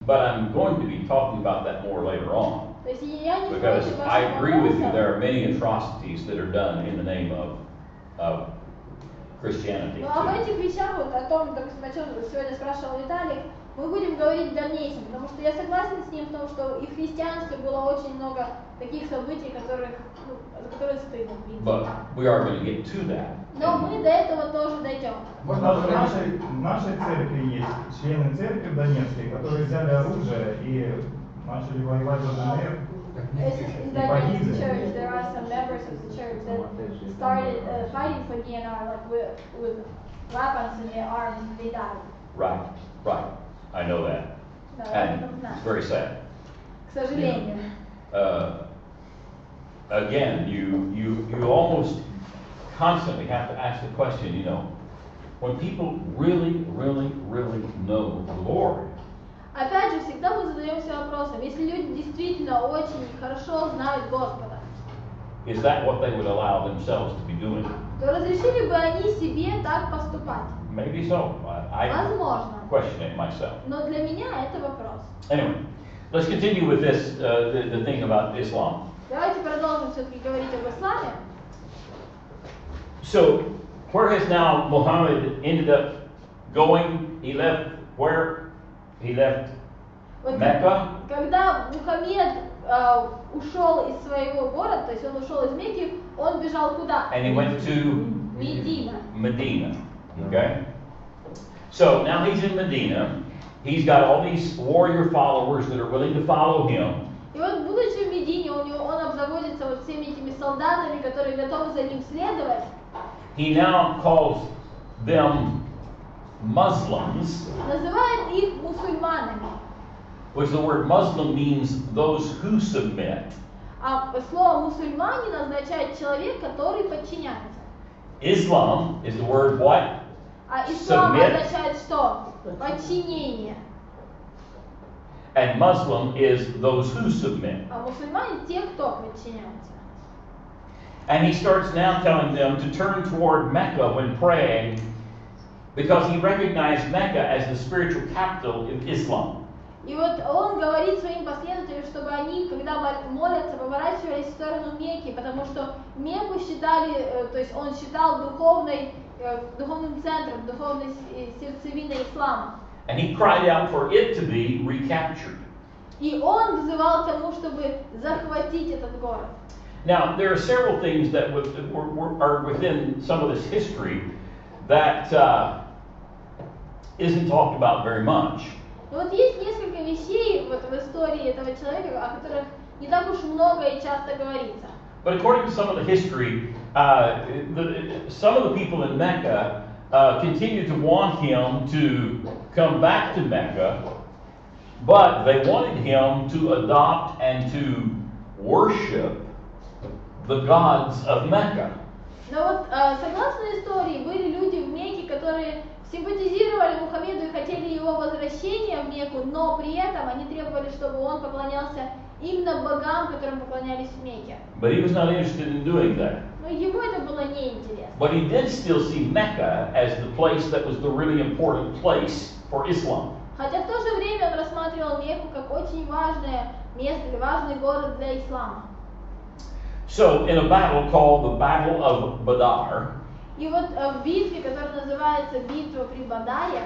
But I'm going to be talking about that more later on. То есть я не Because против I вашего agree with you, вопроса. there are many atrocities that are done in the name of Christianity. Но об этих вещах, вот о том, о чем сегодня спрашивал Виталик, мы будем говорить в дальнейшем, потому что я согласен с ним в том, что и в христианстве было очень много таких событий, за которые стыдно. But we are going to get to that. Но мы до этого тоже дойдем. Даже в нашей церкви есть члены церкви Донецкой, которые взяли оружие и начали воевать за ДНР. In the Donetsk church, there are some members of the church that started fighting for DNR, like with weapons in their arms, and they died. Right. I know that. No, And it's very sad. К сожалению. Again, you almost constantly have to ask the question, when people really know the Lord. Опять же, всегда мы задаемся вопросом, если люди действительно очень хорошо знают Господа, Is that what they would allow themselves to be doing? то разрешили бы они себе так поступать? Maybe so. I Возможно. question it myself. Но для меня это вопрос. Anyway, let's continue with this, the thing about Islam. Давайте продолжим все-таки говорить об исламе. So, where has now Muhammad ended up going? He left where? He left Вот Mecca. когда Мухаммед ушел из своего города, то есть он ушел из Мекки, он бежал куда? And he went to Медина. Okay? So now he's in Medina. He's got all these warrior followers that are willing to follow him. И вот, будучи в Медине, он обзаводится вот всеми этими солдатами, которые готовы за ним следовать. He now calls them Muslims, Называет их мусульманами. which the word Muslim means those who submit. А слово мусульманин означает человек, который подчиняется. Islam is the word what? А ислам Submit. означает что? Подчинение. And Muslim is those who submit. А мусульмане те, кто подчиняется. And he starts now telling them to turn toward Mecca when praying, because he recognized Mecca as the spiritual capital of Islam. И вот он говорит своим последователям, чтобы они, когда молятся, поворачивались в сторону Мекки, потому что Мекку считали, то есть он считал духовным центром, духовной сердцевиной ислама. And he cried out for it to be recaptured. И он взывал к тому, чтобы захватить этот город. Now, there are several things that are within some of this history that isn't talked about very much. Но вот есть несколько вещей вот в истории этого человека, о которых не так уж много и часто говорится. But according to some of the history, some of the people in Mecca continued to want him to come back to Mecca, but they wanted him to adopt and to worship the gods of Mecca. Но вот согласно истории, были люди в Мекке, которые симпатизировали Мухаммеду и хотели его возвращения в Мекку, но при этом они требовали, чтобы он поклонялся именно богам, которым поклонялись в Мекке. But he was not interested in doing that. Но ему это было неинтересно. But he did still see Mecca as the place that was the really important place for Islam. Хотя в то же время он рассматривал Мекку как очень важное место или важный город для ислама. So, in a battle called the Battle of Badr, И вот в битве, которая называется битва при Бадае,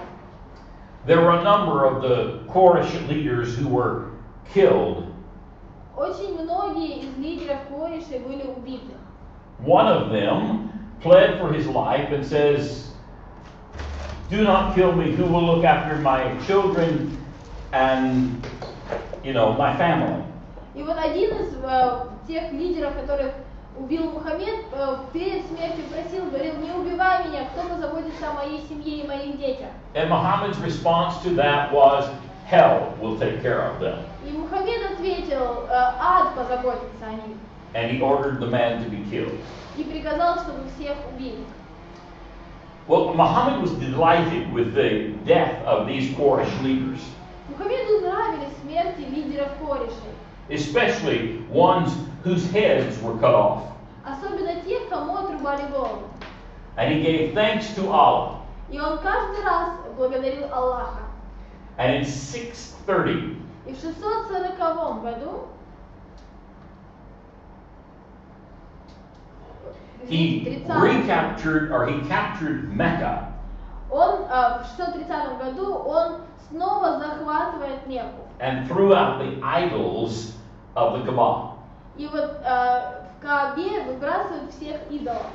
there were a number of the Quraysh leaders who were killed. очень многие из лидеров Курейшей были убиты. One of them pled for his life and says, "Do not kill me. Who will look after my children and, my family?" И вот один из тех лидеров, которых убил Мухаммед, перед смертью говорил, не убивай меня, кто позаботится о моей семье и моих детях. And Muhammad's response to that was, "Hell will take care of them." И Мухаммед ответил, ад позаботится о них. And he ordered the man to be killed. И приказал, чтобы всех убили. Well, Muhammad was delighted with the death of these Quraysh leaders, Мухаммеду нравились смерти лидеров Курейшей, especially ones whose heads were cut off. особенно тех, кому отрубали голову. And he gave thanks to Allah. И он каждый раз благодарил Аллаха. And in 630, И в 640 году he recaptured, or he captured Mecca. он в 630 году он снова захватывает Мекку. And threw out the idols of the Kaaba. И вот в Каабе выбрасывают всех идолов.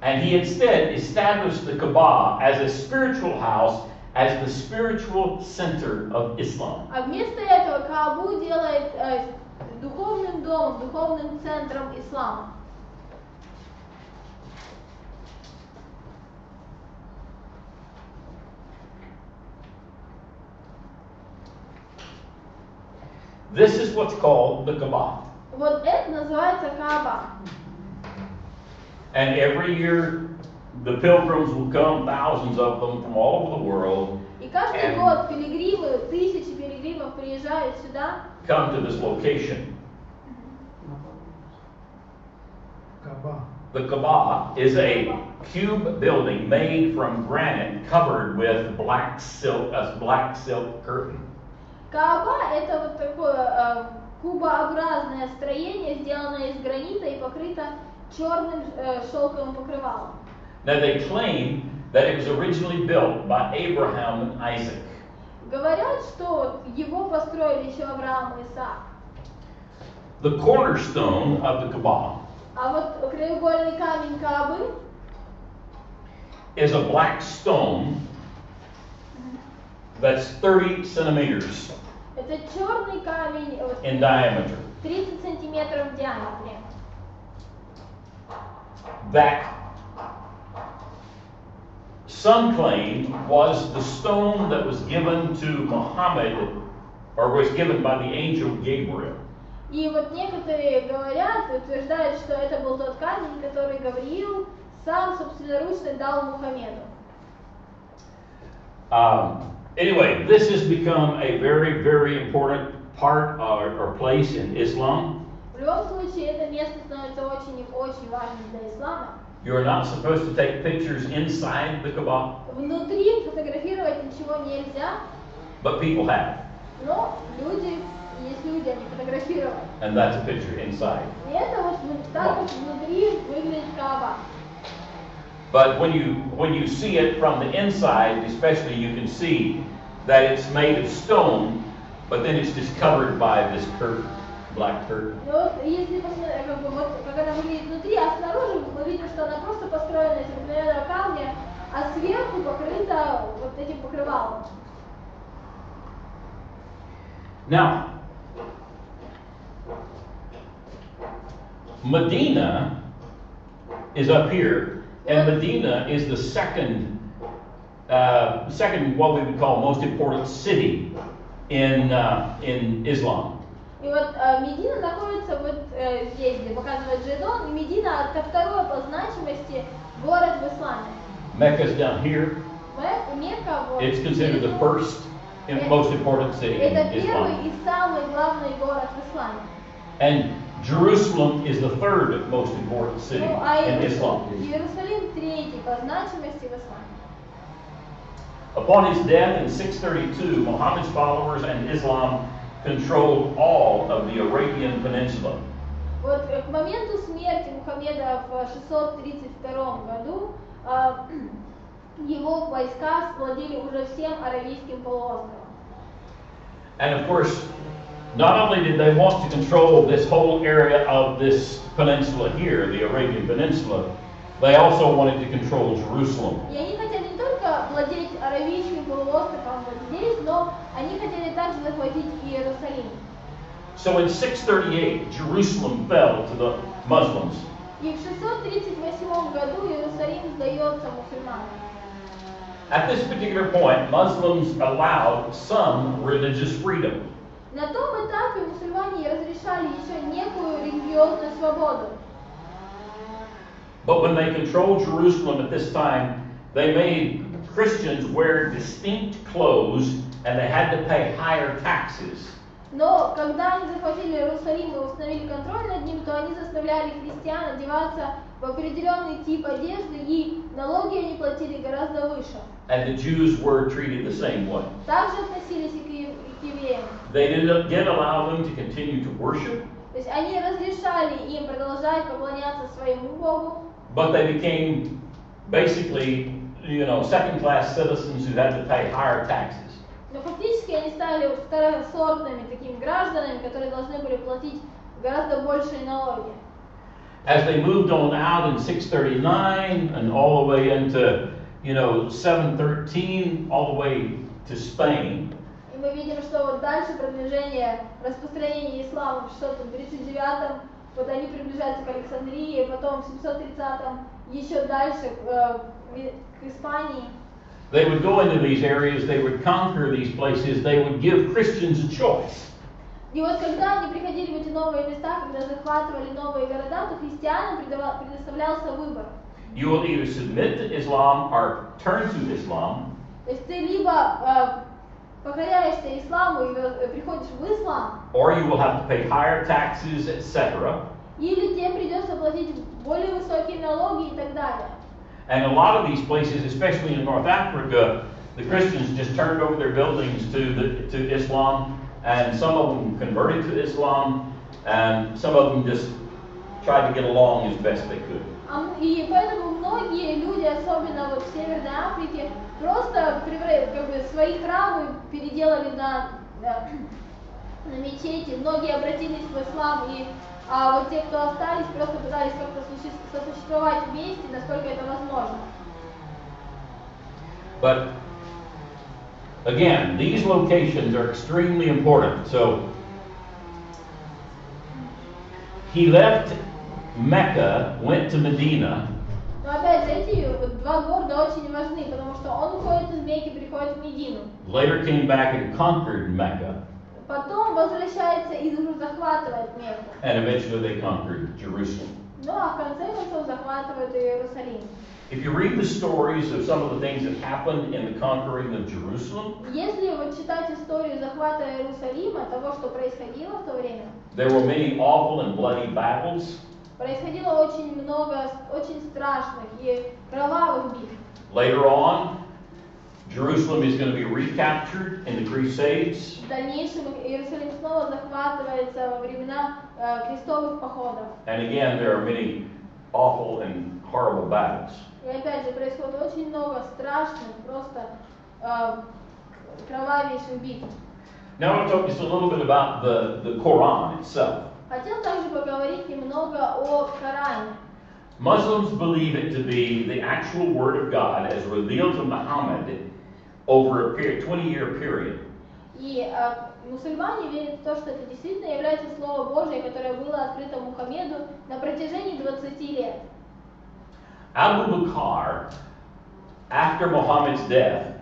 And he instead established the Kaaba as a spiritual house, as the spiritual center of Islam. А вместо этого Каабу делает духовным домом, духовным центром ислама. This is what's called the Kaaba. Вот это называется Кааба. And every year, the pilgrims will come, thousands of them from all over the world, И каждый год пилигримы, тысячи пилигримов приезжают сюда. come to this location. The Kaaba is a cube building made from granite covered with black silk curtain. Кааба это вот такое кубообразное строение, сделанное из гранита и покрыто черным шелковым покрывалом. Now they claim that it was originally built by Abraham and Isaac. Говорят, что его построили еще Авраам и Исаак. The cornerstone of the Kaaba А вот краеугольный камень Каабы is a black stone that's 30 centimeters это черный камень in diameter. 30 сантиметров в диаметре. That some claim was the stone that was given to Muhammad, or was given by the angel Gabriel. И вот некоторые говорят, утверждают, что это был тот камень, который Гавриил сам собственноручно дал Мухаммеду. Anyway, this has become a very, very important part or place in Islam. В любом случае, это место становится очень важным для ислама. You're not supposed to take pictures inside the Kaaba, Внутри фотографировать ничего нельзя, but people have. но есть люди, они фотографировали. And that's a picture inside. И это вот так вот внутри выглядит Кааба. But when you see it from the inside, especially, you can see that it's made of stone, but then it's just covered by this curtain, black curtain. Вот если посмотреть, как она выглядит внутри, а снаружи мы видим, что она просто построена из обыкновенного камня, а сверху покрыта вот этим покрывалом. Now, Medina is up here, and Medina is the second what we would call most important city in Islam. И вот Медина находится вот здесь, где показывает Джейдон, и Медина это второй по значимости город в исламе. Mecca is down here. Мекка вот. It's considered the first and most important city in Это первый Islam. и самый главный город в исламе. And Jerusalem is the third most important city Ну, а in Islam. Иерусалим третий по значимости в исламе. Upon his death in 632, Muhammad's followers and Islam controlled all of the Arabian Peninsula. Вот к моменту смерти Мухаммеда в 632 году его войска владели уже всем Аравийским полуостровом. And of course, not only did they want to control this whole area of this peninsula here, the Arabian Peninsula, they also wanted to control Jerusalem. И они хотели не только владеть Аравийским полуостровом вот здесь, но они хотели также захватить Иерусалим. So in 638, Jerusalem fell to the Muslims. И в 638 году Иерусалим сдается мусульманам. At this particular point, Muslims allowed some religious freedom. На том этапе мусульмане разрешали еще некую религиозную свободу. But when they controlled Jerusalem at this time, they made Christians wear distinct clothes and they had to pay higher taxes Но когда они захватили Иерусалим и установили контроль над ним, то они заставляли христиан одеваться в определенный тип одежды, и налоги они платили гораздо выше. And the Jews were treated the same way. Также относились и к евреям. They didn't allow them to continue to worship, То есть они разрешали им продолжать поклоняться своему Богу, but they became basically, second-class citizens who had to pay higher taxes. но фактически они стали второсортными такими гражданами, которые должны были платить гораздо большие налоги. As they moved on out in 639 and all the way into 713, all the way to Spain. И мы видим, что вот дальше продвижение, распространение ислама в 639-м, вот они приближаются к Александрии, потом в 730-м еще дальше к Испании. They would go into these areas, they would conquer these places, they would give Christians a choice. И вот когда они приходили в эти новые места, когда захватывали новые города, то христианам предоставлялся выбор. You will either submit to Islam or turn to Islam. То есть ты либо покоряешься исламу и приходишь в ислам, Or you will have to pay higher taxes, etc. или тебе придется платить более высокие налоги и так далее. And a lot of these places, especially in North Africa, the Christians just turned over their buildings to Islam, and some of them converted to Islam, and some of them just tried to get along as best they could. И поэтому многие люди, особенно вот в Северной Африке, просто свои храмы переделали на мечети. Многие обратились в ислам, а вот те, кто остались, просто пытались как-то сосуществовать вместе, насколько это возможно. But again, these locations are extremely important. So he left Mecca, went to Medina. Но опять же, эти два города очень важны, потому что он уходит из Мекки, приходит в Медину. Later came back and conquered Mecca. Потом возвращается и захватывает Мекку. And eventually they conquered Jerusalem. Ну а в конце концов захватывает Иерусалим. If you read the stories of some of the things that happened in the conquering of Jerusalem, Если вот читать историю захвата Иерусалима, того, что происходило в то время, there were many awful and bloody battles. происходило очень много очень страшных и кровавых битв. Later on, Jerusalem is going to be recaptured in the Crusades. В дальнейшем Иерусалим снова захватывается во времена крестовых походов. And again, there are many awful and horrible battles. И опять же происходит очень много страшных, просто кровавейших битв. Now I want to talk just a little bit about the Quran itself. Хотел также поговорить немного о Коране. Muslims believe it to be the actual word of God as revealed to Muhammad over a 20-year period. И мусульмане верят в то, что это действительно является Слово Божие, которое было открыто Мухаммеду на протяжении 20 лет. Abu Bakr, after Muhammad's death,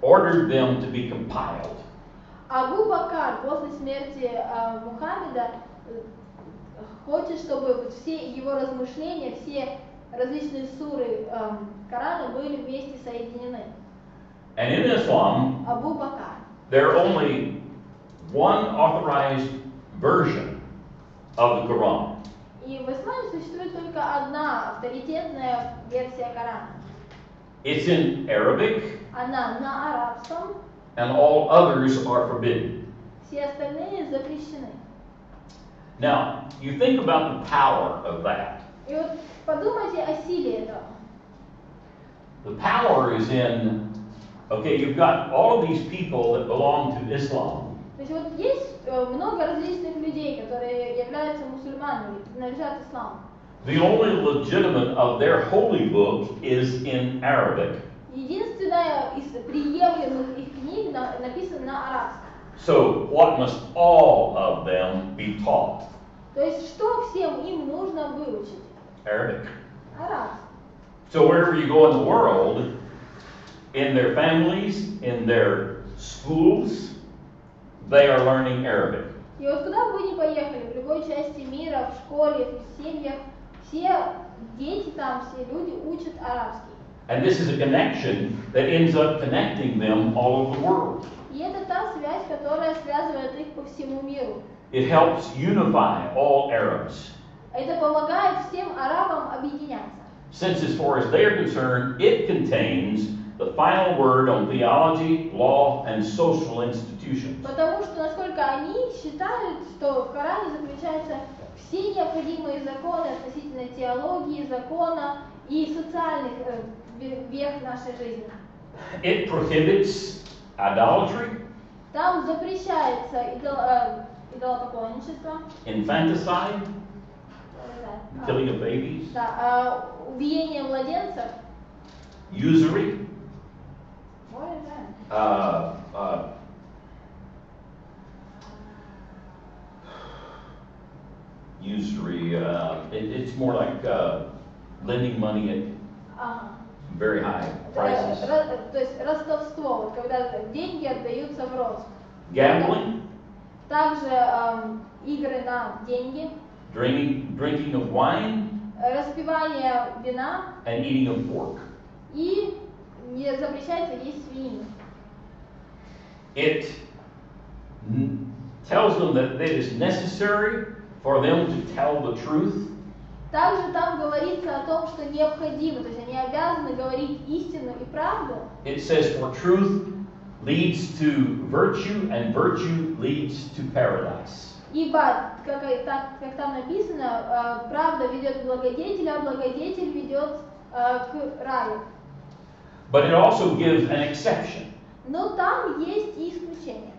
ordered them to be compiled. Абу Бакр после смерти Мухаммеда хочет, чтобы все его размышления, все различные суры Корана были вместе соединены. And in Islam, Абу Бакр. there are only one authorized version of the Quran. И в исламе существует только одна авторитетная версия Корана. It's in Arabic, Она на арабском, and all others are forbidden. все остальные запрещены. Now, you think about the power of that. И вот подумайте о силе этого. The power is in, okay, you've got all of these people that belong to Islam. То есть вот есть много различных людей, которые являются мусульманами, принадлежат исламу. The only legitimate of their holy book is in Arabic. Единственная из приемлемых их книг написана на арабском. So, what must all of them be taught? То есть что всем им нужно выучить? Arabic. Арабский. So, wherever you go in the world, in their families, in their schools, they are learning Arabic. И вот куда бы вы ни поехали, в любой части мира, в школе, в семьях, все дети там, все люди учат арабский. And this is a connection that ends up connecting them all over the world. И это та связь, которая связывает их по всему миру. It helps unify all Arabs. Это помогает всем арабам объединяться. Since, as far as they are concerned, it contains the final word on theology, law, and social institutions. Потому что, насколько они считают, что в Коране заключаются все необходимые законы относительно теологии, закона и социальных вех нашей жизни. It prohibits idolatry, Там запрещается идолопоклонничество, infanticide, killing of babies, да, убиение младенцев, usury, да. Usury, it's more like lending money at Ага. very high prices. То есть ростовство, вот когда деньги отдаются в рост. Gambling, Также игры на деньги, drinking of wine, распивание вина and eating of pork. и не запрещается есть свинину. It tells them that it is necessary for them to tell the truth. Также там говорится о том, что необходимо, то есть они обязаны говорить истину и правду. It says, for truth leads to virtue, and virtue leads to paradise. Ибо, как там написано, правда ведет к благодетелю, а благодетель ведет к раю. But it also gives an exception. Но там есть и исключения.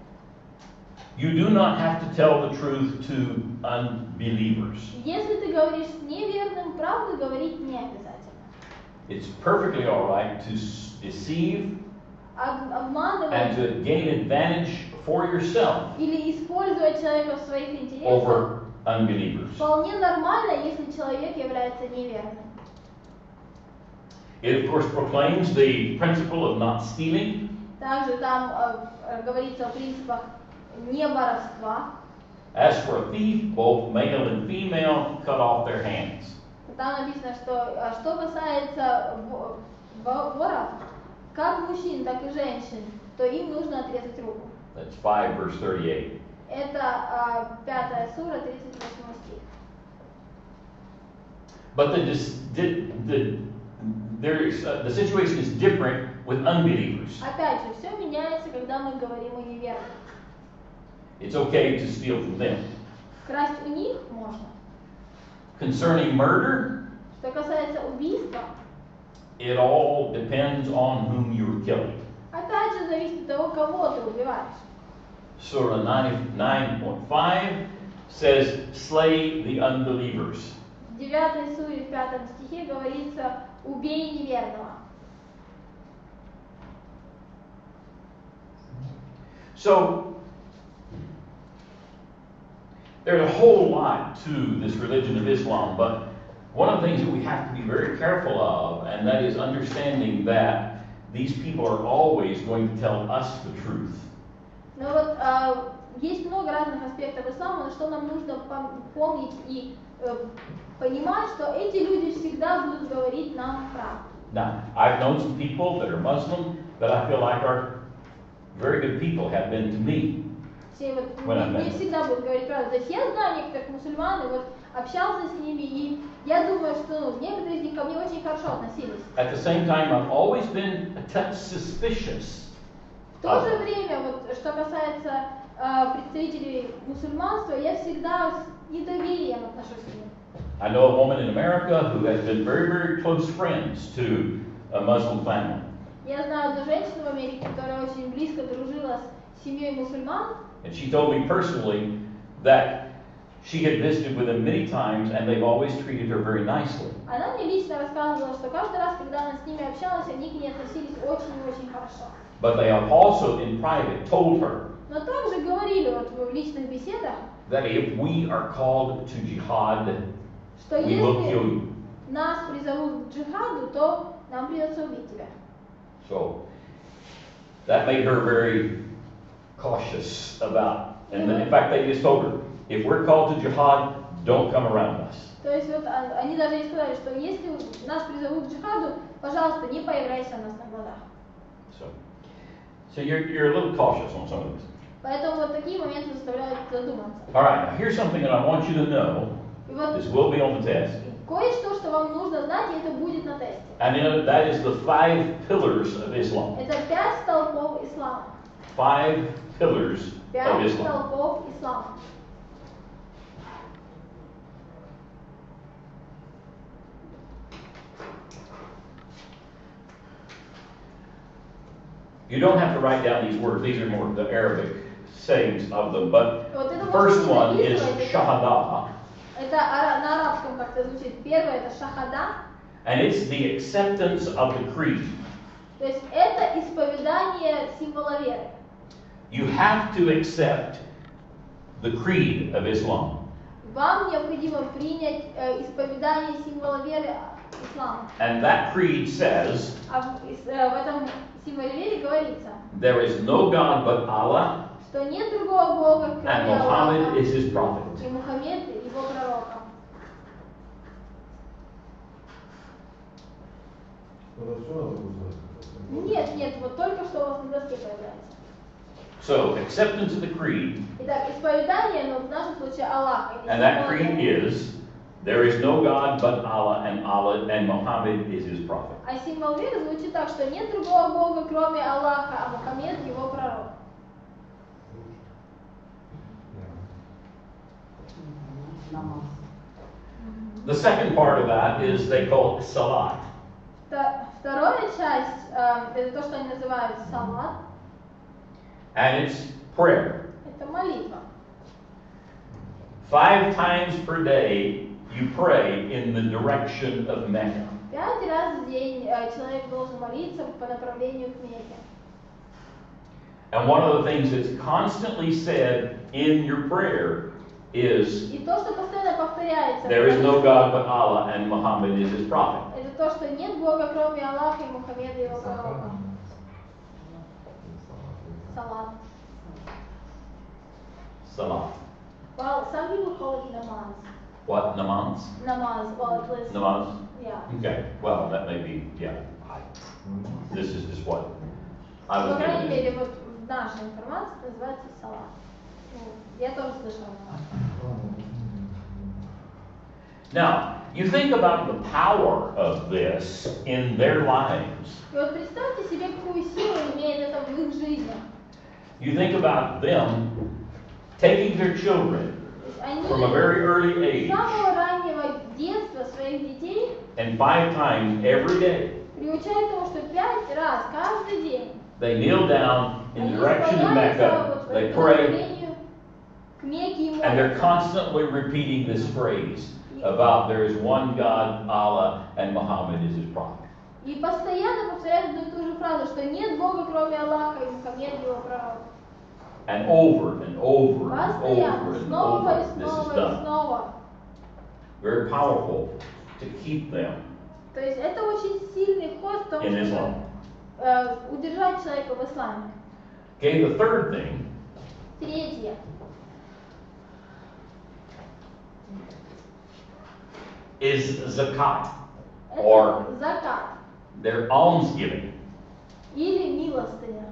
You do not have to tell the truth to unbelievers. Если ты говоришь с неверным, правду говорить не обязательно. It's perfectly all right to deceive and Обманывать to gain advantage for yourself или использовать человека в своих интересах over unbelievers. вполне нормально, если человек является неверным. It, of course, proclaims the principle of not stealing. Также там говорится о принципах не воровства. As for a thief, both male and female cut off their hands. Там написано, что касается воров, как мужчин, так и женщин, то им нужно отрезать руку. That's 5 verse 38. Это 5 сура, 38 стих. But the situation is different with unbelievers. Опять же, все меняется, когда мы говорим о неверных. It's okay to steal from them. Красть у них можно. Concerning murder, Что касается убийства, it all depends on whom you're killing. опять же зависит от того, кого ты убиваешь. Surah 9.5 says, slay the unbelievers. В 9 суре, в 5 стихе говорится, убей неверного. So, there's a whole lot to this religion of Islam, but one of the things that we have to be very careful of, and that is understanding that these people are always going to tell us the truth. Но вот есть много разных аспектов ислама, на что нам нужно помнить и понимать, что эти люди всегда будут говорить нам правду. Now, I've known some people that are Muslim that I feel like are very good people, have been to me. Все вот не всегда будут говорить правду. То есть я знаю некоторых мусульман, и вот общался с ними, и я думаю, что некоторые из них ко мне очень хорошо относились. At the same time, I've always been a touch suspicious. В то же время, вот, что касается представителей мусульманства, я всегда с недоверием отношусь к ним. I know a woman in America who has been very, very close friends to a Muslim family. Я знаю одну женщину в Америке, которая очень близко дружила с семьей мусульман. And she told me personally that she had visited with them many times and they've always treated her very nicely. Она мне лично рассказывала, что каждый раз, когда она с ними общалась, они к ней относились очень-очень хорошо. But they have also in private told her Но также говорили вот в личных беседах, that if we are called to jihad, что we will kill если you. нас призовут к джихаду, то нам придется убить тебя. So that made her very cautious about, and in fact they just told her, if we're called to jihad, don't come around us. То есть вот они даже ей сказали, что если нас призовут к джихаду, пожалуйста, не появляйся у нас на глазах. So you're a little cautious on some of this. Поэтому вот такие моменты заставляют задуматься. All right, now here's something that I want you to know. И вот This will be on the test. кое-что, что вам нужно знать, и это будет на тесте. And that is the 5 pillars of Islam. Это 5 столпов ислама. 5 pillars of 5 Islam. столпов ислама. You don't have to write down these words. These are more the Arabic sayings of them. But Вот это the first можно one is записывать. shahada. Это на арабском как-то звучит. Первое это шахада. And it's the acceptance of the creed. То есть это исповедание символа веры. You have to accept the creed of Islam. Вам необходимо принять исповедание символа веры ислама. And that creed says, А в этом символе веры говорится, there is no God but Allah, что нет другого Бога, and кроме Muhammad Аллаха, is his prophet. и Мухаммед его пророка. Нет, вот только что у вас на доске появляется. So, acceptance of the creed, Итак, исповедание, но в нашем случае Аллаха. and that creed is, there is no God but Allah, and Muhammad is his prophet. А символ веры звучит так, что нет другого Бога, кроме Аллаха, а Мухаммед его пророк. The second part of that is they call it salat. Вторая часть, это то, что они называют салат, And it's prayer. это молитва. 5 times per day you pray in the direction of Mecca. 5 раз в день человек должен молиться по направлению к Мекке. And one of the things that's constantly said in your prayer is, И то, что постоянно повторяется, there is no God but Allah, and Muhammad is his prophet. это то, что нет Бога, кроме Аллаха и Мухаммеда его пророка. Салат. Salat. Well, some people call it namaz. What? Namaz? Namaz. Well, at least. Namaz? Yeah. Okay. Well, that may be, yeah. This is just what I По was крайней given. мере, вот в нашей информации это называется салат. Ну, я тоже слышала. Now, you think about the power of this in their lives. И вот представьте себе, какую силу имеет это в их жизнях. You think about them taking their children То есть они from a very early с age самого раннего детства своих детей and 5 times every day приучают к тому, что 5 раз каждый день they kneel down in они the direction of склоняются Mecca, вот they по pray, направлению к Мекке и and they're молятся. constantly repeating this phrase about there is one God, Allah, and Muhammad is his prophet. И постоянно повторяют одну и ту же фразу, что нет Бога, кроме Аллаха, и Мухаммед его пророк. And over and over and Постоянно, over and снова и over this is снова и done. снова. Very powerful to keep them То есть это очень сильный ход в том, in Islam. чтобы удержать человека в исламе. Okay, the third thing Третье. is zakat, Это or закат their almsgiving, или милостыня.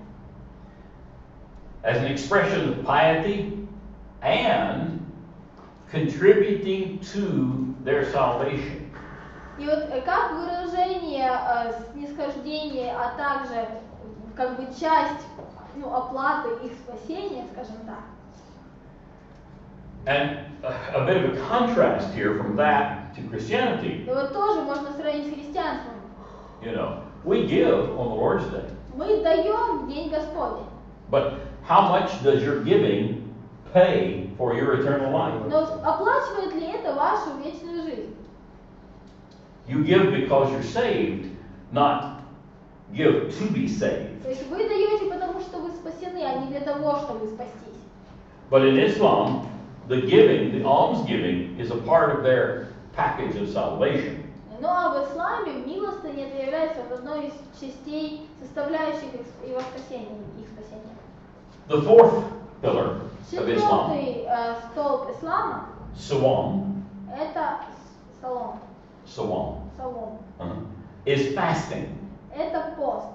as an expression of piety and contributing to their salvation. И вот как выражение снисхождения, а также как бы часть оплаты их спасения, скажем так. And a bit of a contrast here from that to Christianity. И вот тоже можно сравнить с христианством. You know, we give on the Lord's Day, Мы даем в День Господень. but how much does your giving pay for your eternal life? Но оплачивает ли это вашу вечную жизнь? You give because you're saved, not give to be saved. То есть вы даете, потому что вы спасены, а не для того, чтобы спастись. But in Islam, the giving, the almsgiving, is a part of their package of salvation. Ну а в исламе милостыня это является одной из частей, составляющих его спасения, их спасения. The fourth pillar of Islam, Четвертый столб ислама Sawam, это салом, is fasting. это пост.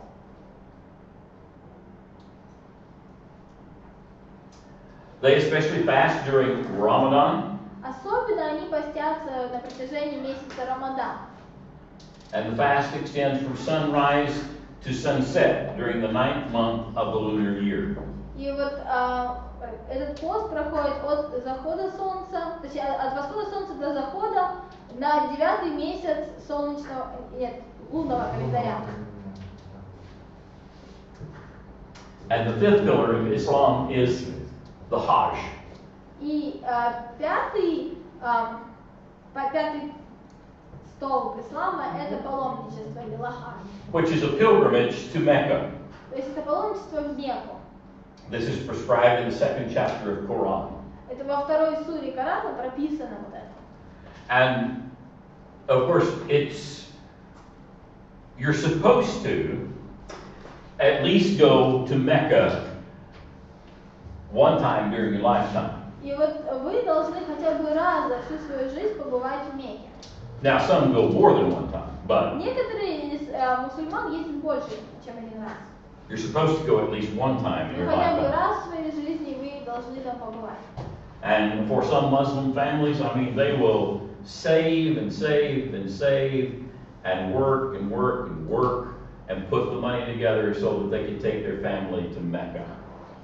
They especially fast during Ramadan. Особенно они постятся на протяжении месяца Рамадан. And the fast extends from sunrise to sunset during the 9th month of the lunar year. И вот этот пост проходит от захода солнца, точнее от восхода солнца до захода на 9-й месяц лунного календаря. And the 5th pillar of Islam is the Hajj. И пятый столб ислама это паломничество или лахадж. Which is a pilgrimage to Mecca. То есть это паломничество в Мекку. This is prescribed in the 2nd chapter of Quran. Это во второй суре Корана прописано вот это. And of course, you're supposed to at least go to Mecca one time during your lifetime. И вот вы должны хотя бы раз за всю свою жизнь побывать в Мекке. Now, some go more than one time, but Некоторые из мусульман ездят больше, чем один раз. you're supposed to go at least one time in Но your хотя бы lifetime. раз в своей жизни вы должны там побывать. And for some Muslim families, I mean, they will save and save and save and work and work and work and put the money together so that they can take their family to Mecca.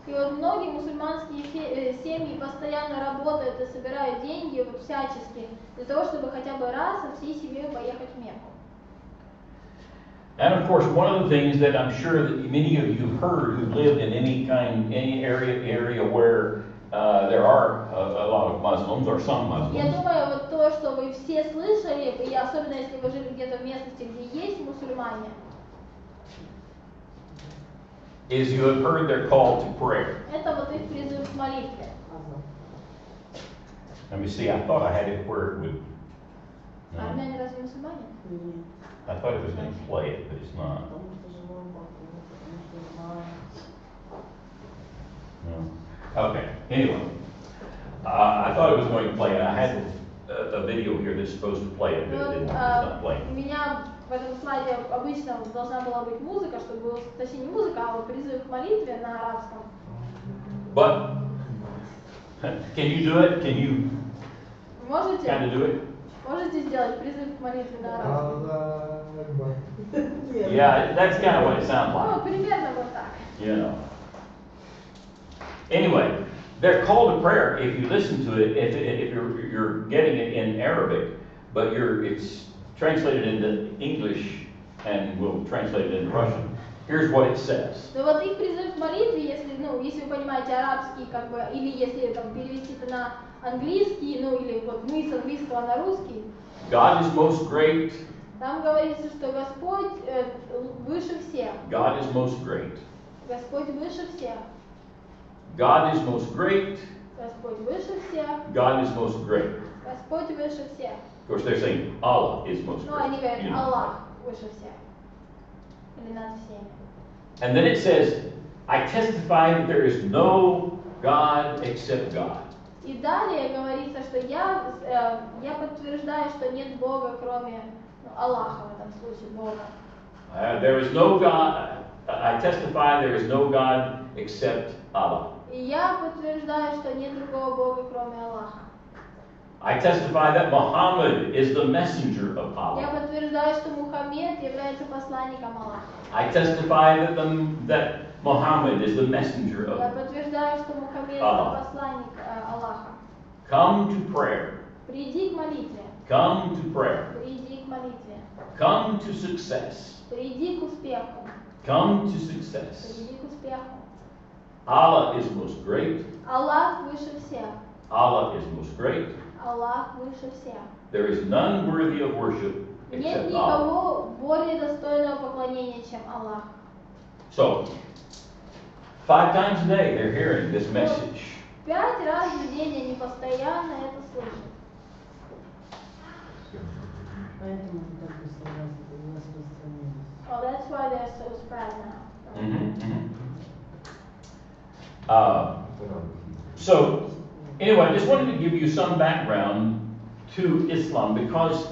И вот многие мусульманские семьи постоянно работают и собирают деньги вот всячески для того, чтобы хотя бы раз со всей семьей поехать в Мекку. And of course, one of the things that I'm sure that many of you heard who lived in any area where there are a lot of Muslims or some Я Muslims, думаю, вот то, что вы все слышали, и особенно если вы жили где-то в местности, где есть мусульмане, is you have heard their call to prayer. это вот их призыв к молитве. Let me see, I thought I had it where it would. No, Армяне разве мусульмане? I thought it was going to play it, but it's not. No. Okay, anyway. I thought it was going to play it. I had a video here that's supposed to play it, but it didn't. It's not У playing. меня в этом слайде обычно должна была быть музыка, чтобы было, точнее не музыка, а вот призыв к молитве на арабском. But can you do it? Can you Можете? kind of do it? Можете сделать призыв к молитве на арабском? Yeah, that's kind of what it sounds Ну, like. примерно вот так. You know. Anyway, their call to prayer, if you listen to it, if you're getting it in Arabic, but it's translated into English and we'll translate it into Russian. Here's what it says. Но вот их призыв к молитве, если вы понимаете арабский, как бы, или если там перевести это на английский, ну или вот мы с английского на русский, God is most great. там говорится, что Господь выше всех. God is most great. Господь выше всех. God is most great. Господь выше всех. God is most great. Господь выше всех. Of course, they're saying Allah is most Ну, они great. говорят, You know. Аллах выше всех. Или над всеми. And then it says, I testify that there is no God except God. И далее говорится, что я подтверждаю, что нет Бога, кроме Аллаха в этом случае, Бога. There is no God. I testify there is no God except Allah. И я подтверждаю, что нет другого Бога, кроме Аллаха. I testify that Muhammad is the messenger of Я Allah. подтверждаю, что Мухаммед является посланником Аллаха. I testify that Muhammad is the messenger Я of подтверждаю, что Мухаммед Аллах. это посланник Аллаха. Come to prayer. Приди к молитве. Come to prayer. Приди к молитве. Come to success. Приди к успеху. Come to success. Приди к успеху. Allah is most great. Аллах выше всех. Allah is most great. Аллах выше всех. There is none worthy of worship Нет except Allah. никого более достойного поклонения, чем Аллах. So, 5 times a day they're hearing this message. 5 раз в день они постоянно это слышат. Oh, that's why they're so spread now. So, anyway, I just wanted to give you some background to Islam because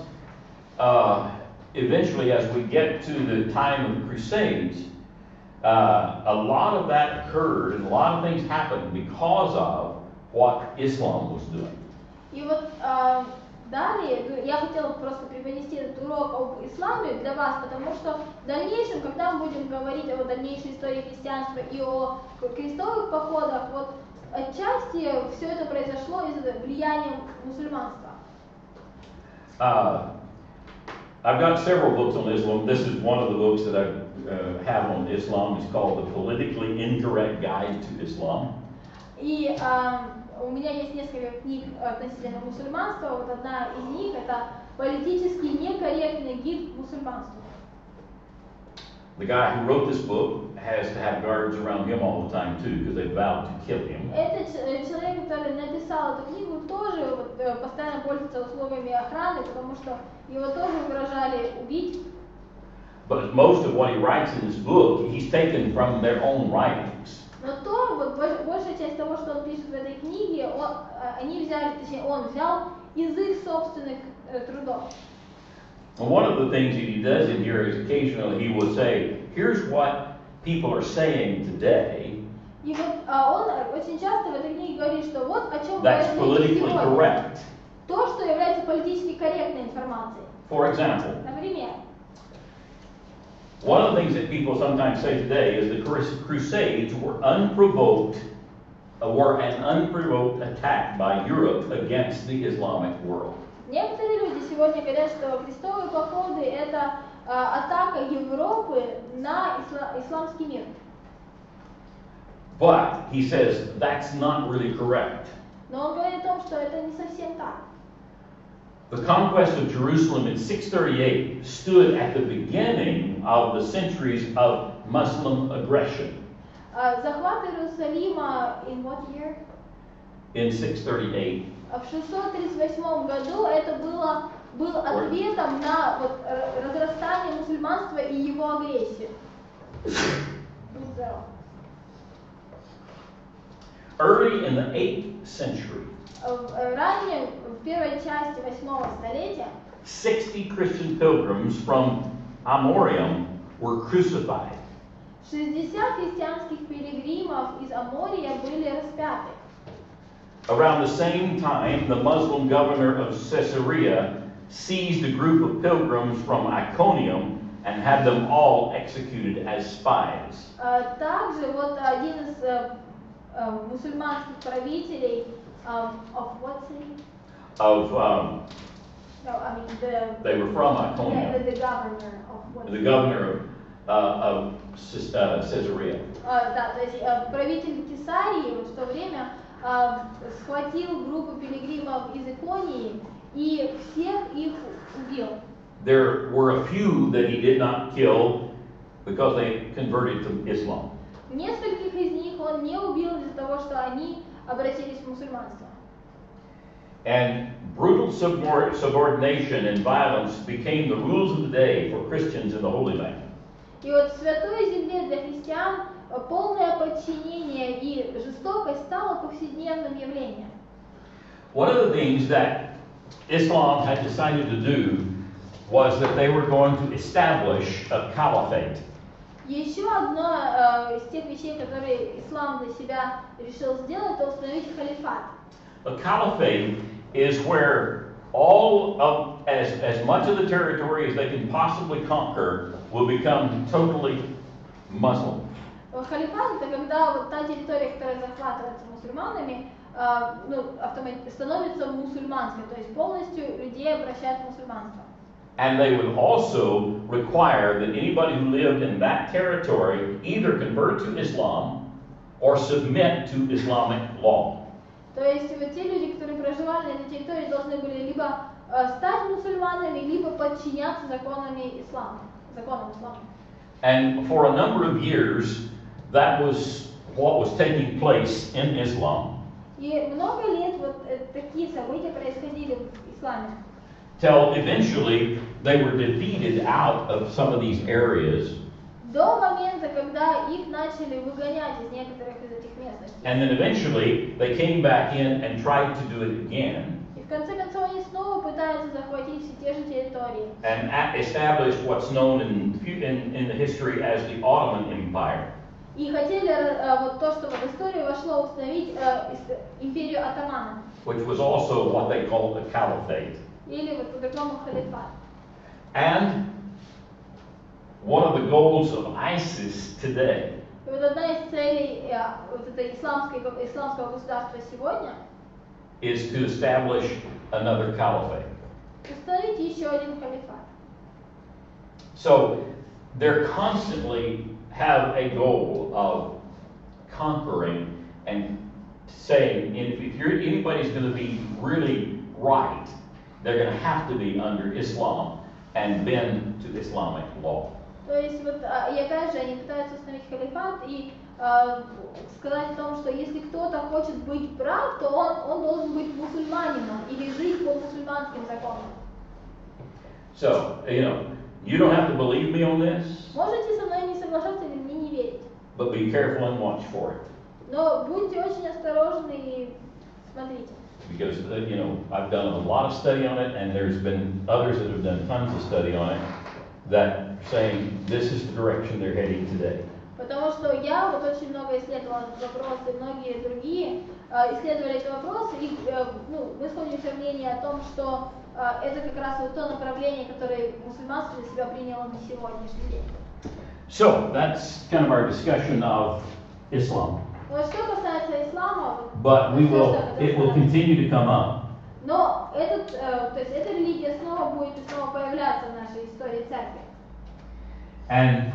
eventually, as we get to the time of the Crusades, a lot of that occurred and a lot of things happened because of what Islam was doing. И вот далее я хотела просто преподнести этот урок об исламе для вас, потому что в дальнейшем, когда мы будем говорить о дальнейшей истории христианства и о крестовых походах, вот отчасти все это произошло из-за влияния мусульманства. I've got several books on Islam. This is one of the books that I have on Islam. It's called The Politically Incorrect Guide to Islam. И у меня есть несколько книг относительно мусульманства. Вот одна из них это политически некорректный гид к мусульманству. The guy who wrote this book has to have guards around him all the time too, because they vowed to kill him. Этот человек, который написал эту книгу, тоже вот, постоянно пользуется условиями охраны, потому что его тоже угрожали убить. But most of what he writes in this book, he's taken from their own writings. Но то, вот большая часть того, что он пишет в этой книге, они взяли, точнее, он взял из их собственных трудов. And one of the things that he does in here is occasionally he will say, here's what people are saying today. И вот он очень часто в этой книге говорит, что вот о чем That's говорят люди politically сегодня. correct. То, что является политически корректной информацией. For example, Например, one of the things that people sometimes say today is the Crusades were an unprovoked attack by Europe against the Islamic world. некоторые люди сегодня говорят, что крестовые походы это атака Европы на исламский мир. But he says that's not really correct. Но он говорит о том, что это не совсем так. The conquest of Jerusalem in 638 stood at the beginning of the centuries of Muslim aggression. Захват Иерусалима in what year? In 638. В 638 году это был ответом на вот, разрастание мусульманства и его агрессию. Early in the 8th century, Ранее, в первой части 8 столетия, 60 Christian pilgrims from Amorium were crucified. 60 христианских пилигримов из Амория были распяты. Around the same time, the Muslim governor of Caesarea seized a group of pilgrims from Iconium and had them all executed as spies. Также вот один из мусульманских правителей of what city? No, I mean they were from Iconium. the governor of what The city? governor of Caesarea. Да, то есть правитель Кесарии в то время схватил группу пилигримов из Иконии и всех их убил. There were a few that he did not kill because they converted to Islam. Нескольких из них он не убил из-за того, что они обратились в мусульманство. And brutal subordination and violence became the rules of the day for Christians in the Holy Land. И вот в Святой Земле для христиан полное подчинение и жестокость стало повседневным явлением. One of the things that Islam had decided to do was that they were going to establish a caliphate. Еще одно из тех вещей, которые ислам для себя решил сделать, это установить халифат. A caliphate is where all of as much of the territory as they can possibly conquer will become totally Muslim. Халифат это когда вот та территория, которая захватывается мусульманами, становится мусульманской, то есть полностью людей обращают в мусульманство. And they would also require that anybody who lived in that territory either convert to Islam or submit to Islamic law. То есть вот те люди, которые проживали на этой территории, должны были либо стать мусульманами, либо подчиняться законам ислама. And for a number of years, that was what was taking place in Islam. И много лет вот такие события происходили в исламе. Till eventually they were defeated out of some of these areas. До момента, когда их начали выгонять из некоторых из этих местностей. And then eventually they came back in and tried to do it again. И в конце концов они снова пытаются захватить все те же территории. And establish what's known in the history as the Ottoman Empire. И хотели вот то, что в историю вошло, установить империю атаманов. which was also what they called the caliphate. Или вот по-другому халифат. And one of the goals of ISIS today И вот одна из целей вот этой исламского государства сегодня is to establish another caliphate. установить еще один халифат. So they're constantly have a goal of conquering and saying if anybody's going to be really right, they're going to have to be under Islam and bend to Islamic law. То есть вот, и опять же, они пытаются установить халифат и сказать о том, что если кто-то хочет быть прав, то он должен быть мусульманином или жить по мусульманским законам. So, you don't have to believe me on this, Можете со мной не соглашаться или мне не верить, but be careful and watch for it. но будьте очень осторожны и смотрите. Because, I've done a lot of study on it, and there's been others that have done tons of study on it that are saying this is the direction they're heading today. Потому что я вот очень много исследовала этот вопрос, и многие другие исследовали этот вопрос, и мы сходимся в мнении о том, что это как раз вот то направление, которое мусульманство для себя приняло на сегодняшний день. So, that's kind of our discussion of Islam. Но что касается ислама, But it will continue to come up. но то есть эта религия снова будет и снова появляться в нашей истории церкви. And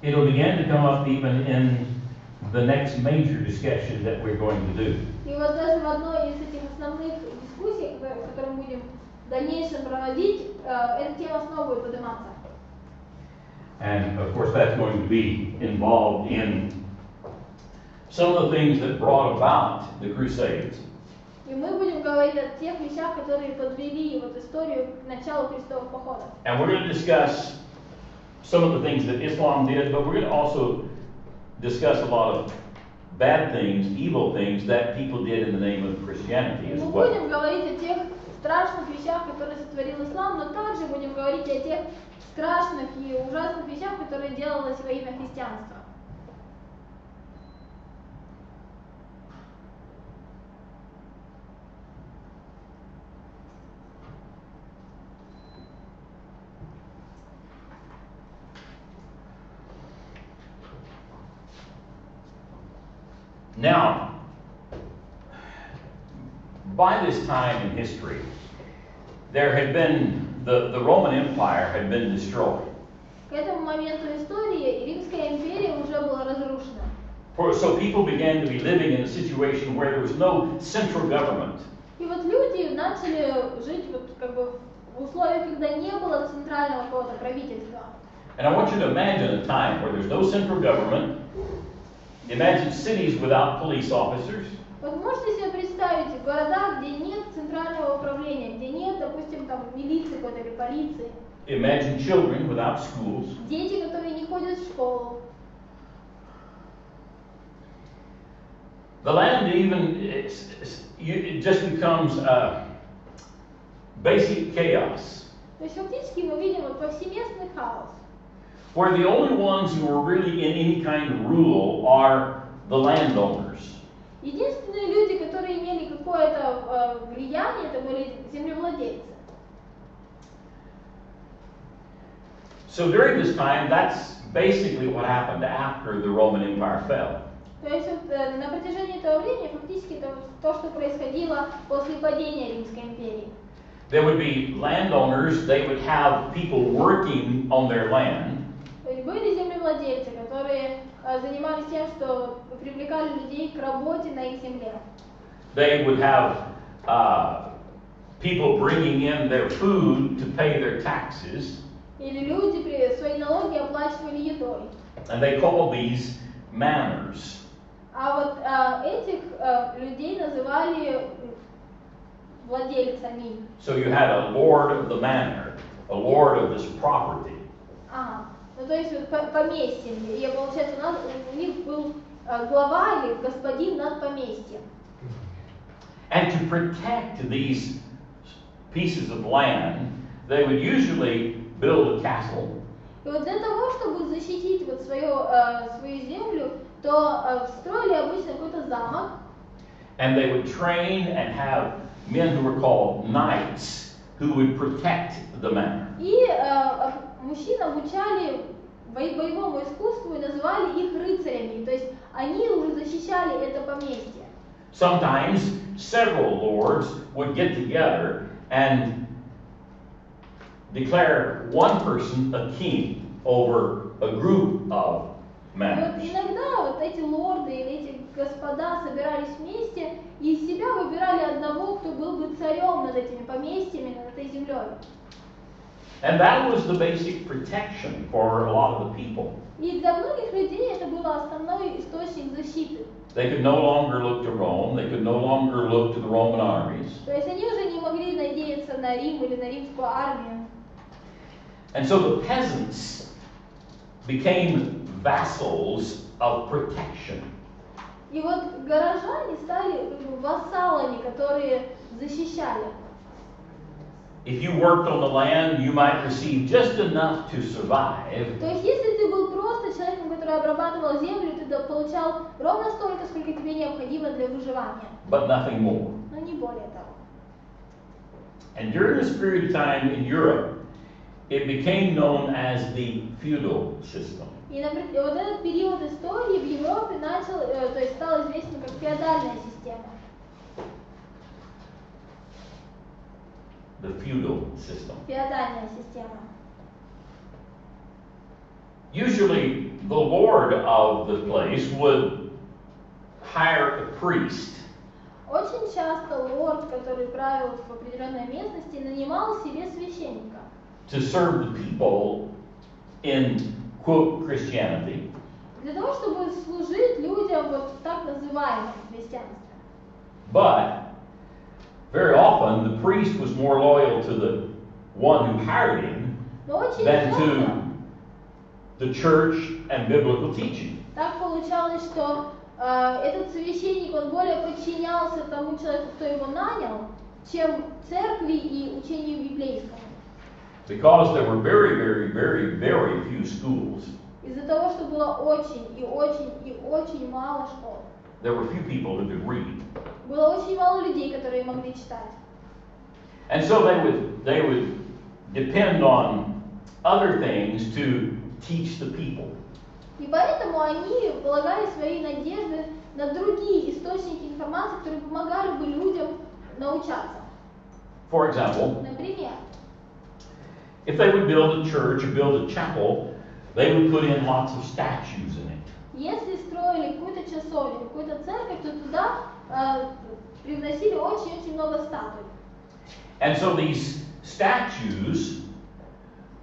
it'll begin to come up even in the next major discussion that we're going to do. И вот даже в одной из этих основных дискуссий, которые мы будем в дальнейшем проводить, эта тема снова будет подниматься. And of course that's going to be involved in some of the things that brought about the Crusades. И мы будем говорить о тех вещах, которые подвели вот историю к началу крестовых походов. And we're going to discuss some of the things that Islam did, but we're going to also discuss a lot of bad things, evil things that people did in the name of Christianity as Мы well. будем говорить о тех страшных вещах, которые сотворил ислам, но также будем говорить о тех страшных и ужасных вещах, которые делалось во имя христианства. Now, by this time in history, there had been, the Roman Empire had been destroyed. К этому моменту истории Римская империя уже была разрушена. So people began to be living in a situation where there was no central government. И вот люди начали жить вот как бы в условиях, когда не было центрального какого-то правительства. And I want you to imagine a time where there's no central government. Imagine cities without police officers. Вот можете себе представить города, где нет центрального управления, где нет, допустим, там милиции какой-то или полиции. Imagine children without schools. Дети, которые не ходят в школу. The land even, it just becomes basic chaos. То есть фактически мы видим вот повсеместный хаос. Where the only ones who are really in any kind of rule are the landowners. Единственные люди, которые имели какое-то влияние, это были землевладельцы. So during this time, that's basically what happened after the Roman Empire fell. То есть вот, на протяжении этого времени фактически это вот то, что происходило после падения Римской империи. There would be landowners, they would have people working on their land. То есть были землевладельцы, которые занимались тем, что привлекали людей к работе на их земле. They would have people bringing in their food to pay their taxes. Или люди свои налоги оплачивали едой. And they called these manors. А вот этих людей называли владельцами. So you had a lord of the manor, a lord of this property. Ага. Ну то есть вот поместье. И получается у них был глава или господин над поместьем. And to protect these pieces of land, they would usually build a castle. И вот для того, чтобы защитить вот свою землю, то строили обычно какой-то замок, and they would train and have men who were called knights who would protect the manor. и мужчин обучали боевому искусству и называли их рыцарями, то есть они уже защищали это поместье. Sometimes several lords would get together and declare one person a king over a group of И manors. вот иногда вот эти лорды или эти господа собирались вместе и из себя выбирали одного, кто был бы царем над этими поместьями, над этой землей. And that was the basic protection for a lot of the people. И для многих людей это был основной источник защиты. They could no longer look to Rome, they could no longer look to the Roman armies. То есть они уже не могли надеяться на Рим или на римскую армию. And so the peasants became vassals of protection. И вот горожане стали вассалами, которые защищали. If you worked on the land, you might receive just enough to survive. То есть если ты был просто человеком, который обрабатывал землю, ты получал ровно столько, сколько тебе необходимо для выживания. But nothing more. Но не более того. And during this period of time in Europe, it became known as the feudal system. И вот этот период истории в Европе то есть стал известен как феодальная система. The feudal system. Феодальная система. Usually, the lord of the place would hire a priest. Очень часто лорд, который правил в определенной местности, нанимал себе священника. To serve the people in, quote, Christianity. Для того, чтобы служить людям вот в так называемом христианстве. But very often the priest was more loyal to the one who hired him Но очень than часто to the church and biblical teaching. так получалось, что этот священник, он более подчинялся тому человеку, кто его нанял, чем церкви и учению библейскому. Because there were very, very, very, very few schools. Из-за того, что было очень и очень и очень мало школ. There were few people who could read. Было очень мало людей, которые могли читать. And so they would depend on other things to teach the people. И поэтому они полагали свои надежды на другие источники информации, которые помогали бы людям научаться. For example, Например, if they would build a church or build a chapel, they would put in lots of statues in it. если строили какую-то часовню, какую-то церковь, то туда привносили очень-очень много статуй. And so these statues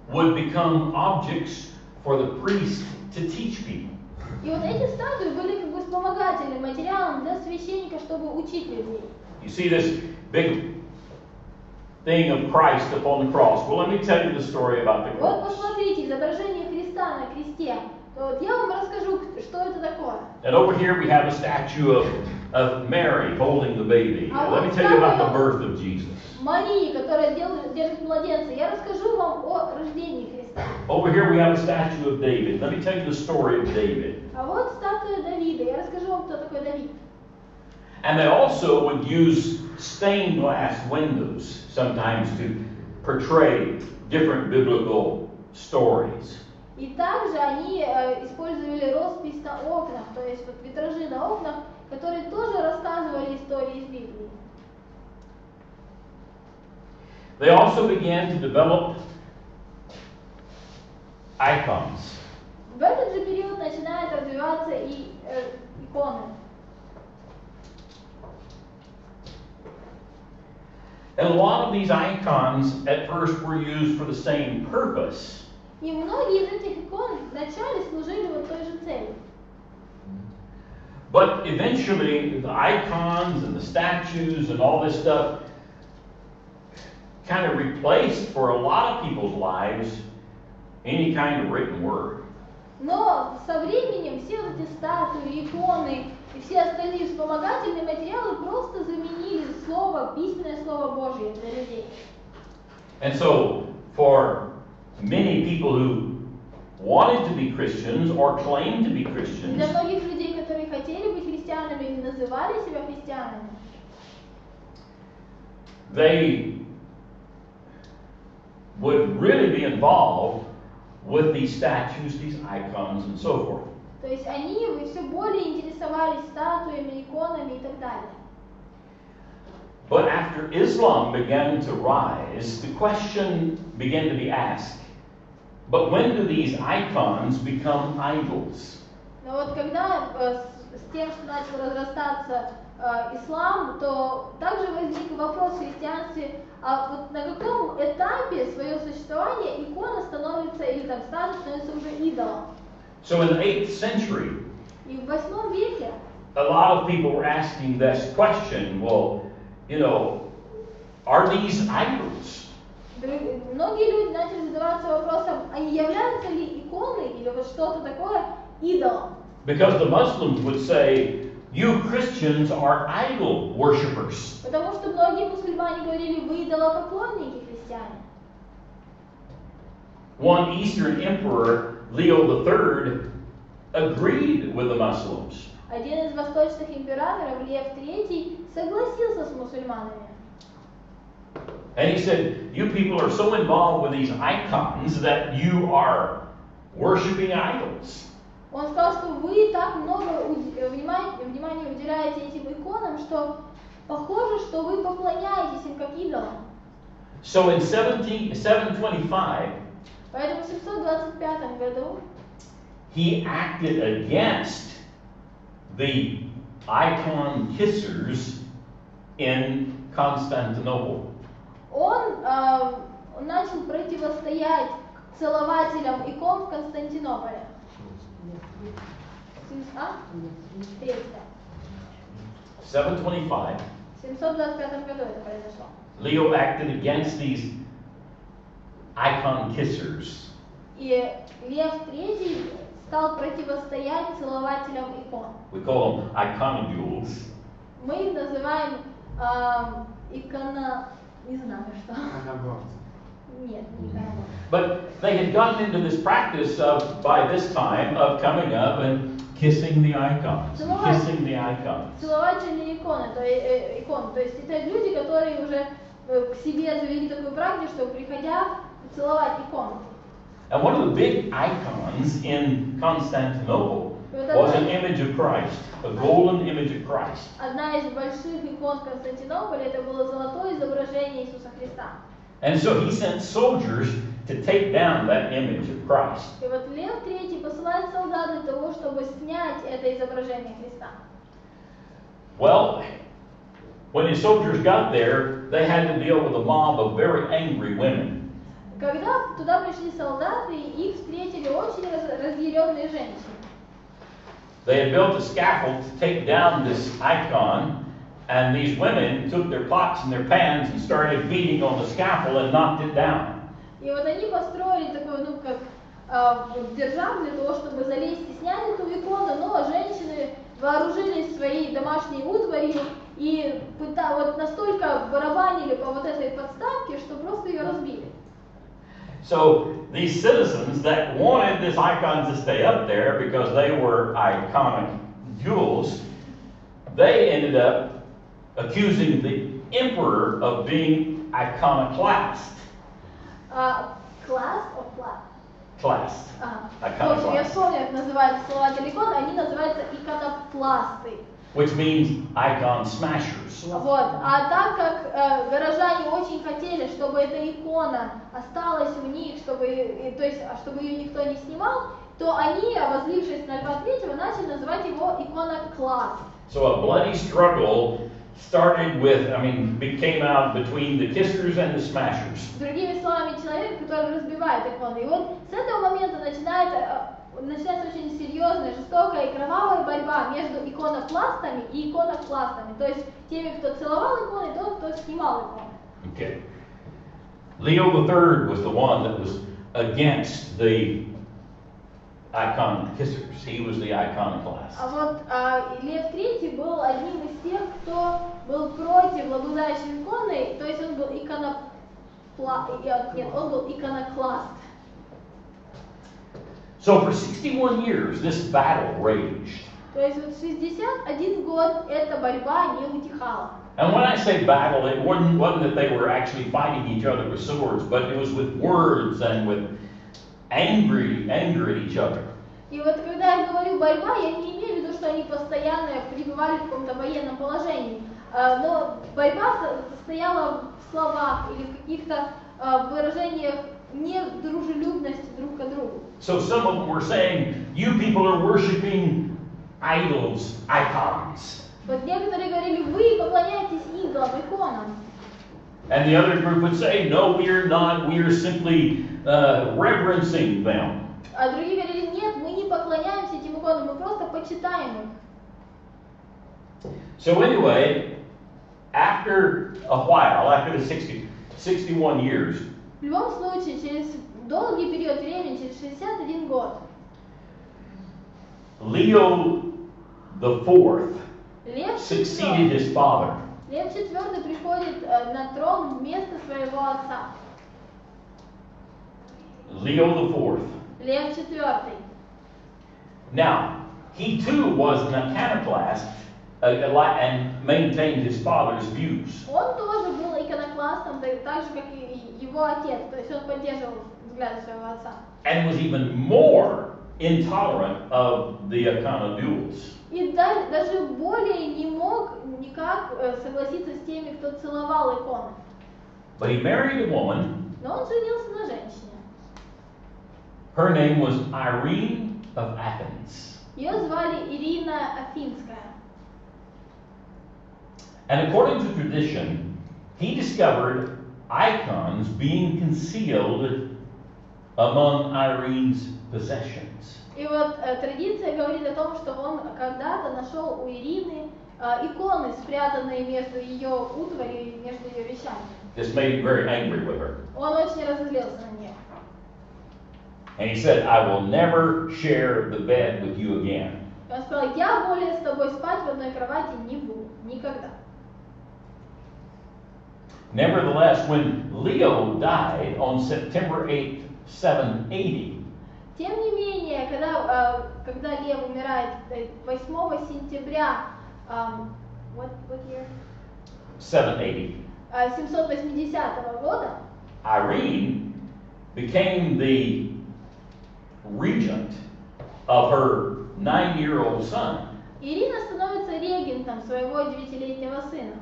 would become objects for the priest to teach people. И вот эти статуи были как бы вспомогательным материалом для священника, чтобы учить людей. You see this big thing of Christ up on the cross. Well, let me tell you the story about the Вот cross. посмотрите, изображение Христа на кресте. Вот я вам расскажу, что это такое. And over here we have a statue of Mary holding the baby. Let me tell you about the birth of Jesus. Марии, которая держит младенца. Я расскажу вам о рождении Христа. Over here we have a statue of David. Let me tell you the story of David. А вот статуя Давида. Я расскажу вам, кто такой Давид. And they also would use stained glass windows sometimes to portray different biblical stories. И также они использовали роспись на окнах, то есть вот витражи на окнах, которые тоже рассказывали истории из Библии. They also began to develop icons. В этот же период начинают развиваться и иконы. And a lot of these icons at first were used for the same purpose. И многие из этих икон вначале служили вот той же цели. But eventually the icons and the statues and all this stuff kind of replaced for a lot of people's lives any kind of written word. Но со временем все вот эти статуи, иконы и все остальные вспомогательные материалы просто заменили слово, письменное слово Божье для людей. And so for many people who wanted to be Christians or claimed to be Christians, Для многих людей, называли себя христианами, they would really be involved with these statues, these icons, and so forth. то есть они все более интересовались статуями, иконами и так далее. But after Islam began to rise, the question began to be asked, but when do these icons become idols? Но вот когда с тем, что начал разрастаться ислам, то также возник вопрос в христианстве, а вот на каком этапе своего существования икона становится, или там статуя становится уже идолом. So in the 8th century, И в 8 веке a lot of people were asking this question, well, are these idols? многие люди начали задаваться вопросом, а не являются ли иконы или вот что-то такое идолом? Because the Muslims would say, you Christians are idol worshippers. Потому что многие мусульмане говорили, вы идолопоклонники, христиане. One Eastern emperor, Leo III, agreed with the Muslims. Один из восточных императоров, Лев III, согласился с мусульманами. And he said, you people are so involved with these icons that you are worshiping idols. Он сказал, что вы так много внимания уделяете этим иконам, что похоже, что вы поклоняетесь им как идолам. So in 725, Поэтому в 725 году he acted against the icon kissers in Constantinople. он начал противостоять целователям икон в Константинополе. Третье. 725, В 725 году это произошло. Leo acted against these icon kissers. И Лев III стал противостоять целователям икон. We call them iconodules. Мы их называем не знаю что. Нет, не иконоборцы. But they had gotten into this practice of, by this time, of coming up and kissing the icons. Kissing the icons. Целователи иконы, то есть это люди, которые уже к себе завели такую практику, что приходя целовать икону. And one of the big icons in Constantinople was an image of Christ, a golden image of Christ. Одна из больших икон в Константинополе это было золотое изображение Иисуса Христа. And so he sent soldiers to take down that image of Christ. И вот Лев III посылает солдат для того, чтобы снять это изображение Христа. Well, when his soldiers got there, they had to deal with a mob of very angry women. Когда туда пришли солдаты, их встретили очень разъяренные женщины. They had built a scaffold to take down this icon, and these women took their pots and their pans and started beating on the scaffold and knocked it down. И вот они построили такой, держак для того, чтобы залезть и снять эту икону, но женщины вооружились своей домашней утварью и настолько барабанили по вот этой подставке, что просто ее разбили. So these citizens that wanted this icon to stay up there because they were iconic jewels, they ended up accusing the emperor of being iconoclast. Class or class? Class. Iconoclast. Я вспомнила, как называются целователи икон, они называются иконопласты. Which means icon smashers. Вот. А так как горожане очень хотели, чтобы эта икона осталась у них, чтобы ее никто не снимал, то они, обозлившись на Льва III, начали называть его иконокласт. So a bloody struggle came out between the kissers and the smashers. Другими словами, человек, который разбивает иконы. И вот с этого момента начинается очень серьезная, жестокая и кровавая борьба между иконопластами и иконокластами. То есть теми, кто целовал иконы, и тот, кто снимал иконы. Okay. Leo III was the one that was against the icon kissers. He was the iconoclast. А вот Лев III был одним из тех, кто был против обладающих иконой, то есть он был иконокласт. So for 61 years, this battle raged. То есть вот 61 год эта борьба не утихала. And when I say battle, it wasn't that they were actually fighting each other with swords, but it was with words and with anger at each other. И вот когда я говорю борьба, я не имею в виду, что они постоянно пребывали в каком-то военном положении. Но борьба состояла в словах или в каких-то выражениях недружелюбности друг к другу. So some of them were saying, you people are worshiping idols, icons. Вот некоторые говорили, вы поклоняетесь идолам, иконам. And the other group would say, no, we are not, we are simply reverencing them. А другие говорили, нет, мы не поклоняемся этим иконам, мы просто почитаем их. So anyway, after a while, after the 61 years, В любом случае, через долгий период времени, через 61 год, Leo the Fourth Лев succeeded his father. IV приходит на трон вместо своего отца. Leo the Fourth. Лев IV. Now, he too was an iconoclast and maintained his father's views. Он тоже был иконокластом, так же, как и его отец. То есть он поддерживал взгляды своего отца. And was even more intolerant of the iconodules. И даже более не мог никак согласиться с теми, кто целовал иконы. But he married a woman. Но он женился на женщине. Her name was Irene of Athens. Ее звали Ирина Афинская. And according to tradition, he discovered icons being concealed among Irene's possessions. И вот традиция говорит о том, что он когда-то нашел у Ирины иконы, спрятанные между ее утварью и между ее вещами. This made him very angry with her. Он очень разозлился на нее. And he said, I will never share the bed with you again. И он сказал, я более с тобой спать в одной кровати не буду. Никогда. Nevertheless, when Leo died on September 8th, 780, Тем не менее, когда Лев умирает 8 сентября, what year? 780, 780 года, Irene became the regent of her 9-year-old son, Ирина становится регентом своего 9-летнего сына,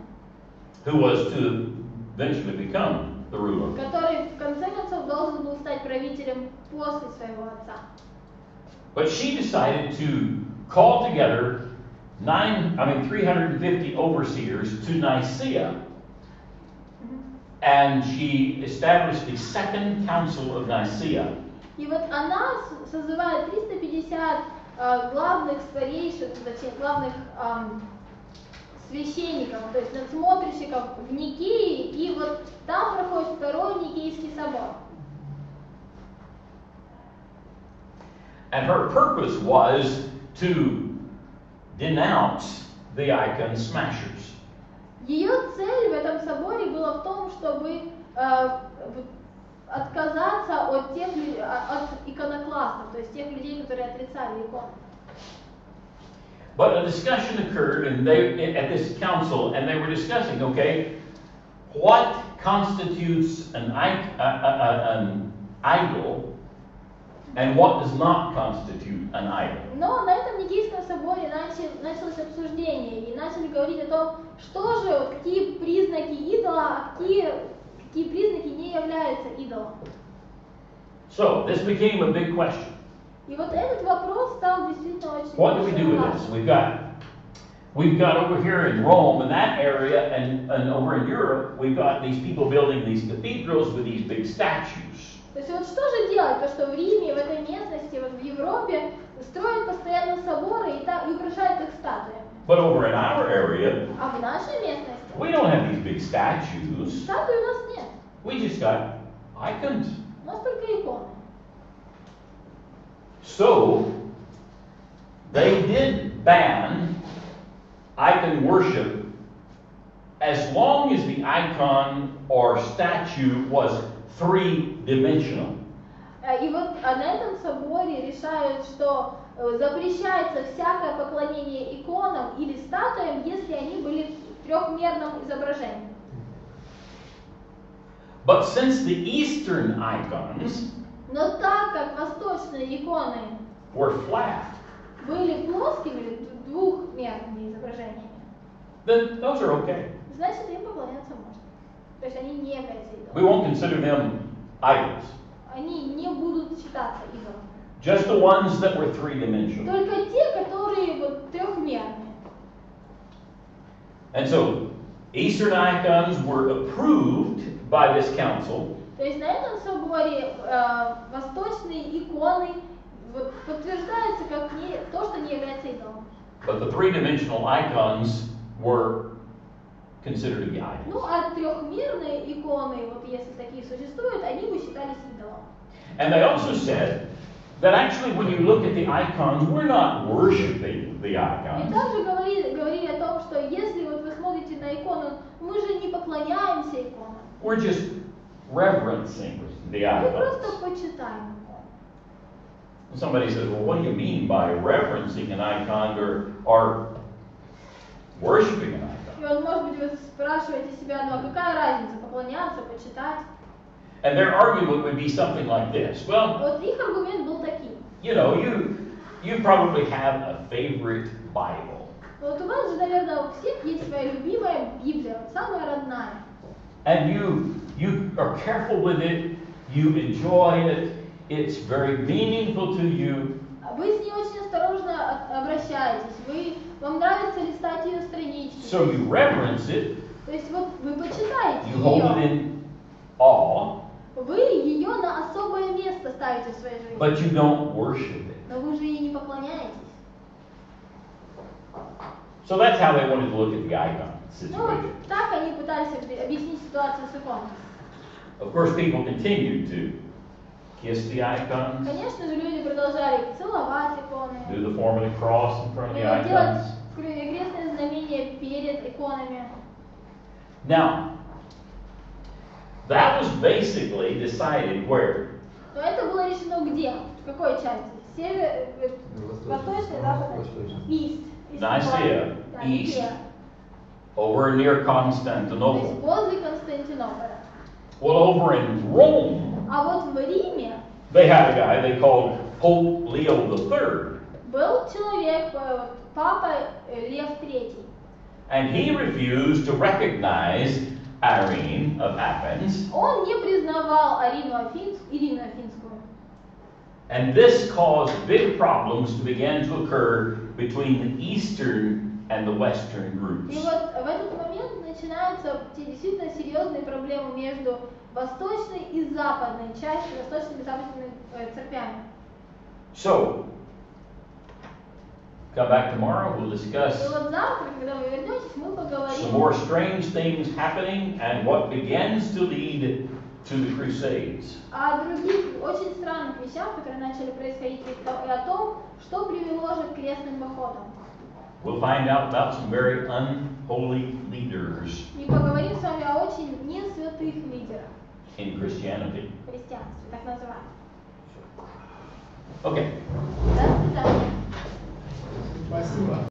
who was to eventually become the ruler. который в конце концов должен был стать правителем после своего отца. But she decided to call together 350 overseers to Nicaea, and she established the Second Council of Nicaea. И вот она созывает 350 главных старейшин, точнее, главных священников, то есть надсмотрщиков в Никее, и вот там проходит Второй Никейский собор. And her purpose was to denounce the icon smashers. Ее цель в этом соборе была в том, чтобы отказаться от иконокластов, то есть тех людей, которые отрицали иконы. But a discussion occurred at this council, and they were discussing, okay, what constitutes an idol and what does not constitute an idol. Но на этом Никейском соборе началось обсуждение, и начали говорить о том, что же, вот, какие признаки идола, а какие признаки не являются идолом. So, this became a big question. И вот этот вопрос стал действительно очень What do we do with this? We've got over here in Rome, in that area, and over in Europe, we've got these people building these cathedrals with these big statues. То есть вот что же делать? То, что в Риме, в этой местности, вот в Европе строят постоянно соборы и украшают их статуями. But over in our area, А в нашей местности we don't have these big statues. статуй у нас нет. We just got icons. У нас только иконы. So, they did ban icon worship as long as the icon or statue was three-dimensional. И вот на этом соборе решают, что запрещается всякое поклонение иконам или статуям, если они были в трехмерном изображении. But since the Eastern icons Но так как восточные иконы were flat, были плоскими или двухмерными изображениями, then those are okay. значит им поклоняться можно. То есть они не являются We идолами. won't consider them idols. Они не будут считаться идолами. Just the ones that were three-dimensional. Только те, которые вот трехмерные. And so, Eastern icons were approved by this council. То есть на этом соборе восточные иконы вот, подтверждаются как то, что не является идолом. But the three-dimensional icons were considered to be idols. Ну, а трехмерные иконы, вот если такие существуют, они бы считались идолом. And they also said that actually when you look at the icons, we're not worshiping the И icons. также говорили о том, что если вот вы смотрите на икону, мы же не поклоняемся иконам. We're just reverencing the Мы icons. просто почитаем икону. Somebody says, well, what do you mean by reverencing an icon or worshiping an icon? И вот, может быть, вы спрашиваете себя, ну а какая разница, поклоняться, почитать? And their argument would be something like this. Well, Вот их аргумент был таким. you know, you probably have a favorite Bible. Вот у вас же, наверное, у всех есть своя любимая Библия, вот самая родная. And you are careful with it, you enjoy it, it's very meaningful to you. Вы с ней очень осторожно обращаетесь, вам нравится листать ее странички. So you reverence it, То есть вот вы почитаете you hold it ее, in awe, вы ее на особое место ставите в своей жизни, but you don't worship it. но вы же ей не поклоняетесь. So that's how they wanted to look at the icon Ну вот situation. так они пытались объяснить ситуацию с иконой. Of course, people continued to kiss the icons, Конечно же, люди продолжали целовать иконы, do the form of the cross in front of the делать icons. крестное знамение перед иконами. Now, that was basically decided where? Но это было решено где? В какой части? Север, восточный, западный? East. Nicaea, Да, east, Никея. over near То есть Constantinople. возле Константинополя. Well, over in Rome, А вот в Риме they had a guy they called Pope Leo III, был человек, папа Лев III. and he refused to recognize Irene of Athens, Он не признавал Ирину Афинскую. and this caused big problems to begin to occur between the Eastern and the Western groups. И вот в этот момент начинаются действительно серьезные проблемы между восточной и западной частью, восточными и западными церквями. So, come back tomorrow, we'll discuss И вот завтра, когда вы вернетесь, мы some more поговорим strange things happening and what begins to lead to the Crusades. о других очень странных вещах, которые начали происходить, и о том, что привело же к крестным походам. We'll find out about some very unholy leaders И поговорим с вами о очень несвятых лидерах in Christianity. в христианстве, так называемых. Okay. До свидания. Спасибо.